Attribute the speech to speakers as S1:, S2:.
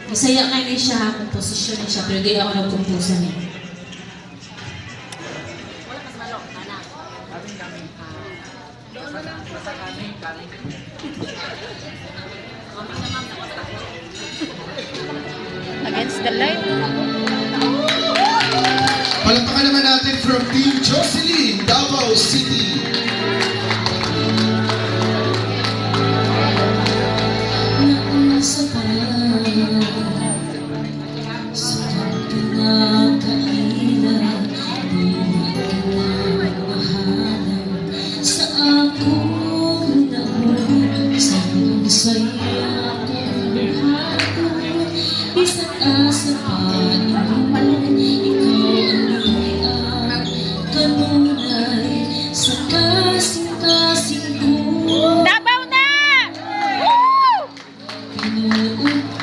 S1: Masaya kayo ni siya ha, komposisyon niya siya, pero di ako nagkomposa niya.
S2: Against the light.
S3: Palakpakan naman natin from Team Jocelyn, Davao City.
S1: Naasa ka sa pinakailan, di na mahalan sa akong naon, sa saya kong buhaton, bisag asa pa ingon, ikaw ang kanunay sa kasing-kasing ko.
S2: Davao na!
S1: Pinuot